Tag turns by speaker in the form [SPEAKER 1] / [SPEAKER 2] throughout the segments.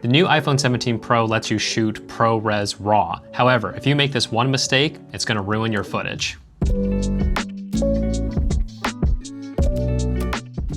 [SPEAKER 1] The new iPhone 17 Pro lets you shoot ProRes RAW. However, if you make this one mistake, it's gonna ruin your footage.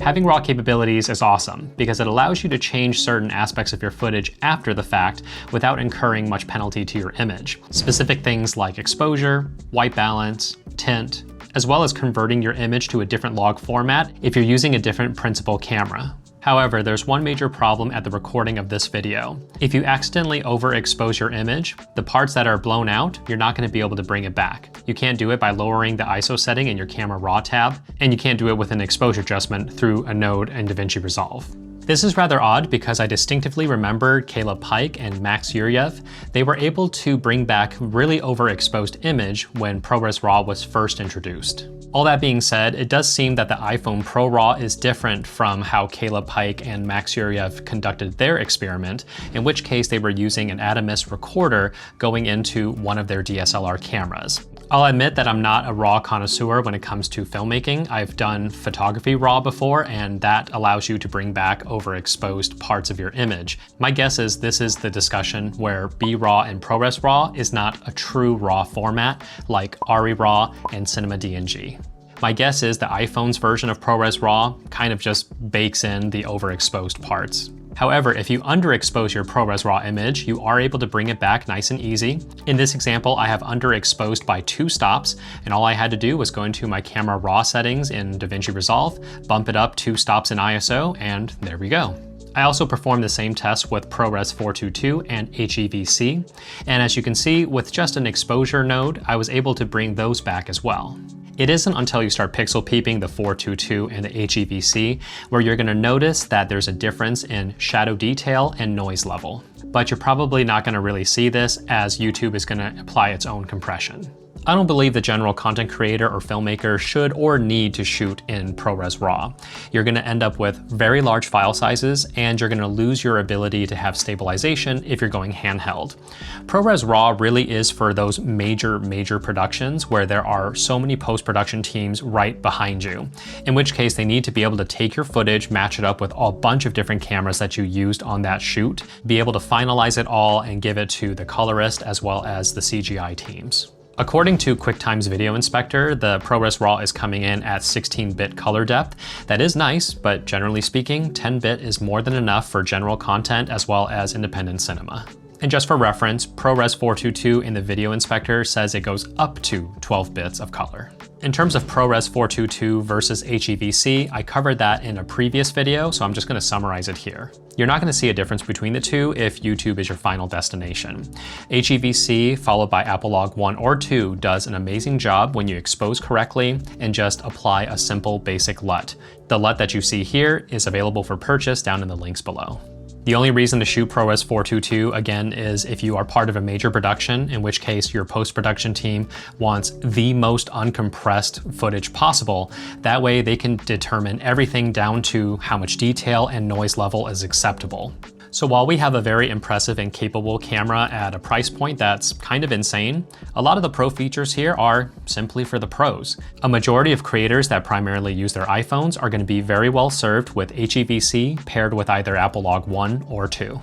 [SPEAKER 1] Having RAW capabilities is awesome because it allows you to change certain aspects of your footage after the fact without incurring much penalty to your image. Specific things like exposure, white balance, tint, as well as converting your image to a different log format if you're using a different principal camera. However, there's one major problem at the recording of this video. If you accidentally overexpose your image, the parts that are blown out, you're not going to be able to bring it back. You can't do it by lowering the ISO setting in your camera RAW tab, and you can't do it with an exposure adjustment through a node in DaVinci Resolve. This is rather odd because I distinctively remember Caleb Pike and Max Yuryev. They were able to bring back really overexposed image when ProRes RAW was first introduced. All that being said, it does seem that the iPhone Pro RAW is different from how Caleb Pike and Max Yuryev conducted their experiment, in which case they were using an Adamus recorder going into one of their DSLR cameras. I'll admit that I'm not a RAW connoisseur when it comes to filmmaking. I've done photography RAW before, and that allows you to bring back overexposed parts of your image. My guess is this is the discussion where B-RAW and ProRes RAW is not a true RAW format like ARRI RAW and Cinema DNG. My guess is the iPhone's version of ProRes RAW kind of just bakes in the overexposed parts. However, if you underexpose your ProRes RAW image, you are able to bring it back nice and easy. In this example, I have underexposed by 2 stops, and all I had to do was go into my camera RAW settings in DaVinci Resolve, bump it up 2 stops in ISO, and there we go. I also performed the same test with ProRes 422 and HEVC, and as you can see, with just an exposure node, I was able to bring those back as well. It isn't until you start pixel peeping the 422 and the HEVC where you're going to notice that there's a difference in shadow detail and noise level. But you're probably not going to really see this as YouTube is going to apply its own compression. I don't believe the general content creator or filmmaker should or need to shoot in ProRes RAW. You're going to end up with very large file sizes, and you're going to lose your ability to have stabilization if you're going handheld. ProRes RAW really is for those major productions where there are so many post-production teams right behind you, in which case they need to be able to take your footage, match it up with a bunch of different cameras that you used on that shoot, be able to finalize it all and give it to the colorist as well as the CGI teams. According to QuickTime's Video Inspector, the ProRes RAW is coming in at 16-bit color depth. That is nice, but generally speaking, 10-bit is more than enough for general content as well as independent cinema. And just for reference, ProRes 422 in the Video Inspector says it goes up to 12 bits of color. In terms of ProRes 422 versus HEVC, I covered that in a previous video, so I'm just going to summarize it here. You're not going to see a difference between the two if YouTube is your final destination. HEVC followed by Apple Log 1 or 2 does an amazing job when you expose correctly and just apply a simple basic LUT. The LUT that you see here is available for purchase down in the links below. The only reason to shoot ProRes 422, again, is if you are part of a major production, in which case your post-production team wants the most uncompressed footage possible. That way they can determine everything down to how much detail and noise level is acceptable. So while we have a very impressive and capable camera at a price point that's kind of insane, a lot of the pro features here are simply for the pros. A majority of creators that primarily use their iPhones are going to be very well served with HEVC paired with either Apple Log 1 or 2.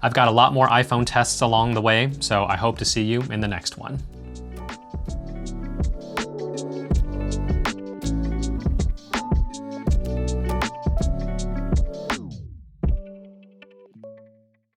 [SPEAKER 1] I've got a lot more iPhone tests along the way, so I hope to see you in the next one.